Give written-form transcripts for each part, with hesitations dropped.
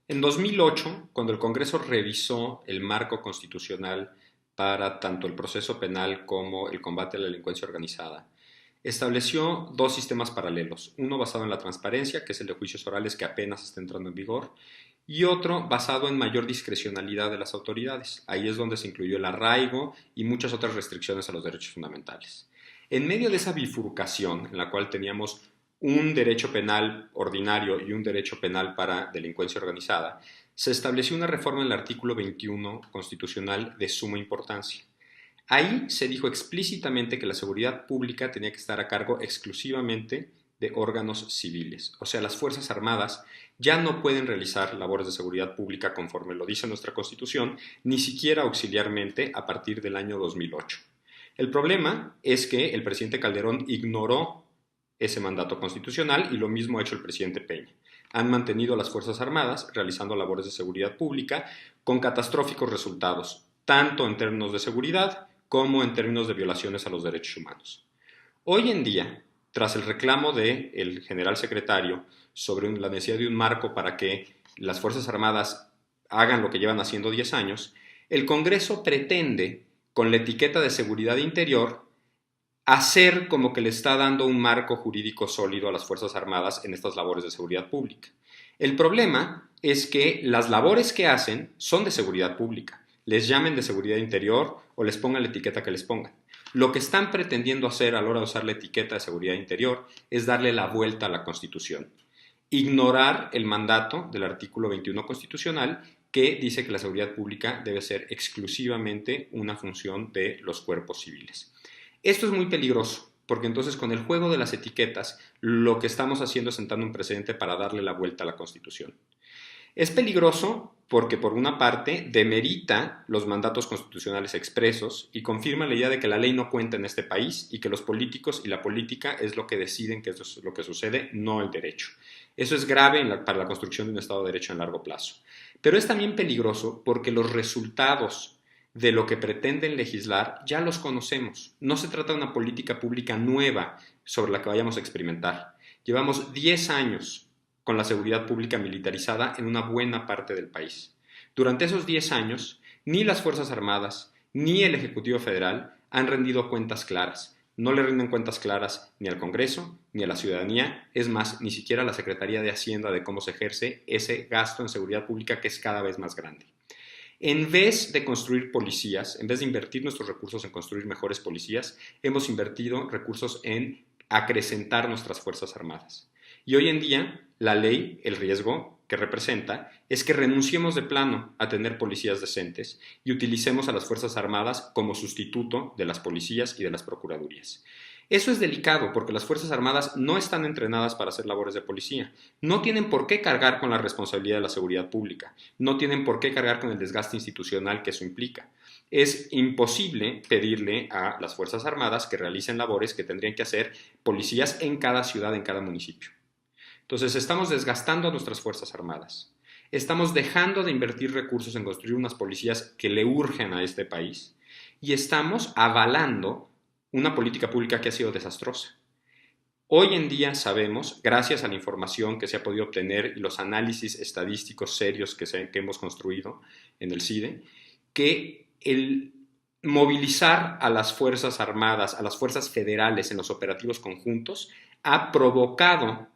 En 2008, cuando el Congreso revisó el marco constitucional para tanto el proceso penal como el combate a la delincuencia organizada, estableció dos sistemas paralelos, uno basado en la transparencia, que es el de juicios orales que apenas está entrando en vigor, y otro basado en mayor discrecionalidad de las autoridades. Ahí es donde se incluyó el arraigo y muchas otras restricciones a los derechos fundamentales. En medio de esa bifurcación, en la cual teníamos un derecho penal ordinario y un derecho penal para delincuencia organizada, se estableció una reforma en el artículo 21 constitucional de suma importancia. Ahí se dijo explícitamente que la seguridad pública tenía que estar a cargo exclusivamente de órganos civiles. O sea, las Fuerzas Armadas ya no pueden realizar labores de seguridad pública conforme lo dice nuestra Constitución, ni siquiera auxiliarmente a partir del año 2008. El problema es que el presidente Calderón ignoró ese mandato constitucional y lo mismo ha hecho el presidente Peña. Han mantenido a las Fuerzas Armadas realizando labores de seguridad pública con catastróficos resultados, tanto en términos de seguridad como en términos de violaciones a los derechos humanos. Hoy en día, tras el reclamo del general secretario sobre la necesidad de un marco para que las Fuerzas Armadas hagan lo que llevan haciendo 10 años, el Congreso pretende, con la etiqueta de seguridad interior, hacer como que le está dando un marco jurídico sólido a las Fuerzas Armadas en estas labores de seguridad pública. El problema es que las labores que hacen son de seguridad pública, les llamen de seguridad interior o les pongan la etiqueta que les pongan. Lo que están pretendiendo hacer a la hora de usar la etiqueta de seguridad interior es darle la vuelta a la Constitución, ignorar el mandato del artículo 21 constitucional que dice que la seguridad pública debe ser exclusivamente una función de los cuerpos civiles. Esto es muy peligroso, porque entonces con el juego de las etiquetas lo que estamos haciendo es sentando un precedente para darle la vuelta a la Constitución. Es peligroso porque, por una parte, demerita los mandatos constitucionales expresos y confirma la idea de que la ley no cuenta en este país y que los políticos y la política es lo que deciden que es lo que sucede, no el derecho. Eso es grave para la construcción de un Estado de Derecho en largo plazo. Pero es también peligroso porque los resultados de lo que pretenden legislar ya los conocemos. No se trata de una política pública nueva sobre la que vayamos a experimentar. Llevamos 10 años con la seguridad pública militarizada en una buena parte del país. Durante esos 10 años, ni las Fuerzas Armadas ni el Ejecutivo Federal han rendido cuentas claras. No le rinden cuentas claras ni al Congreso ni a la ciudadanía, es más, ni siquiera a la Secretaría de Hacienda de cómo se ejerce ese gasto en seguridad pública que es cada vez más grande. En vez de construir policías, en vez de invertir nuestros recursos en construir mejores policías, hemos invertido recursos en acrecentar nuestras Fuerzas Armadas. Y hoy en día, la ley, el riesgo que representa, es que renunciemos de plano a tener policías decentes y utilicemos a las Fuerzas Armadas como sustituto de las policías y de las procuradurías. Eso es delicado porque las Fuerzas Armadas no están entrenadas para hacer labores de policía, no tienen por qué cargar con la responsabilidad de la seguridad pública, no tienen por qué cargar con el desgaste institucional que eso implica. Es imposible pedirle a las Fuerzas Armadas que realicen labores que tendrían que hacer policías en cada ciudad, en cada municipio. Entonces estamos desgastando a nuestras Fuerzas Armadas, estamos dejando de invertir recursos en construir unas policías que le urgen a este país y estamos avalando una política pública que ha sido desastrosa. Hoy en día sabemos, gracias a la información que se ha podido obtener y los análisis estadísticos serios que hemos construido en el CIDE, que el movilizar a las Fuerzas Armadas, a las fuerzas federales en los operativos conjuntos, ha provocado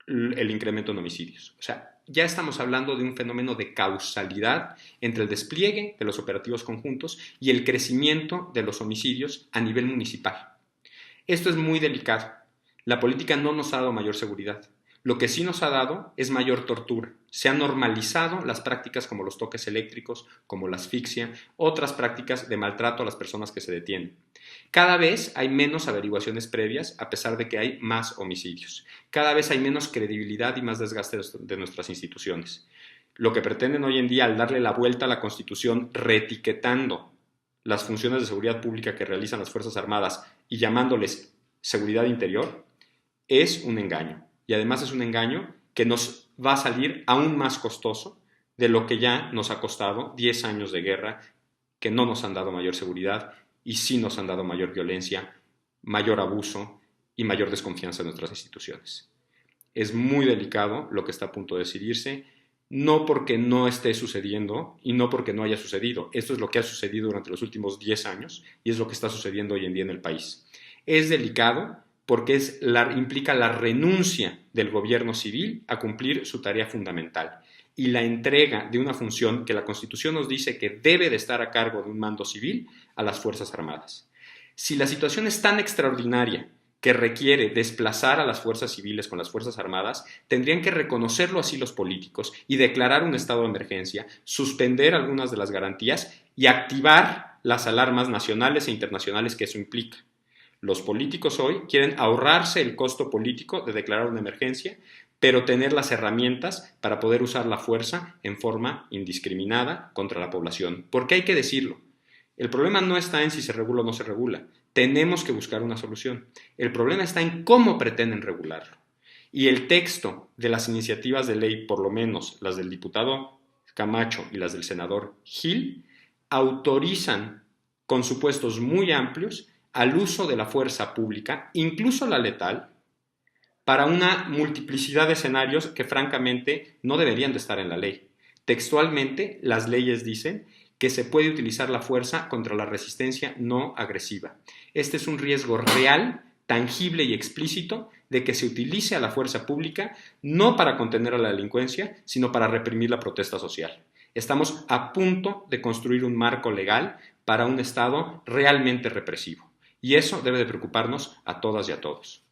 el incremento en homicidios. O sea, ya estamos hablando de un fenómeno de causalidad entre el despliegue de los operativos conjuntos y el crecimiento de los homicidios a nivel municipal. Esto es muy delicado. La política no nos ha dado mayor seguridad. Lo que sí nos ha dado es mayor tortura. Se han normalizado las prácticas como los toques eléctricos, como la asfixia, otras prácticas de maltrato a las personas que se detienen. Cada vez hay menos averiguaciones previas a pesar de que hay más homicidios. Cada vez hay menos credibilidad y más desgaste de nuestras instituciones. Lo que pretenden hoy en día al darle la vuelta a la Constitución, reetiquetando las funciones de seguridad pública que realizan las Fuerzas Armadas y llamándoles seguridad interior, es un engaño. Y además es un engaño que nos va a salir aún más costoso de lo que ya nos ha costado 10 años de guerra que no nos han dado mayor seguridad y sí nos han dado mayor violencia, mayor abuso y mayor desconfianza en nuestras instituciones. Es muy delicado lo que está a punto de decidirse, no porque no esté sucediendo y no porque no haya sucedido. Esto es lo que ha sucedido durante los últimos 10 años y es lo que está sucediendo hoy en día en el país. Es delicado porque implica la renuncia del gobierno civil a cumplir su tarea fundamental y la entrega de una función que la Constitución nos dice que debe de estar a cargo de un mando civil a las Fuerzas Armadas. Si la situación es tan extraordinaria que requiere desplazar a las fuerzas civiles con las Fuerzas Armadas, tendrían que reconocerlo así los políticos y declarar un estado de emergencia, suspender algunas de las garantías y activar las alarmas nacionales e internacionales que eso implica. Los políticos hoy quieren ahorrarse el costo político de declarar una emergencia, pero tener las herramientas para poder usar la fuerza en forma indiscriminada contra la población. Porque hay que decirlo, el problema no está en si se regula o no se regula. Tenemos que buscar una solución. El problema está en cómo pretenden regularlo. Y el texto de las iniciativas de ley, por lo menos las del diputado Camacho y las del senador Gil, autorizan con supuestos muy amplios al uso de la fuerza pública, incluso la letal, para una multiplicidad de escenarios que francamente no deberían de estar en la ley. Textualmente, las leyes dicen que se puede utilizar la fuerza contra la resistencia no agresiva. Este es un riesgo real, tangible y explícito de que se utilice a la fuerza pública no para contener a la delincuencia, sino para reprimir la protesta social. Estamos a punto de construir un marco legal para un Estado realmente represivo. Y eso debe de preocuparnos a todas y a todos.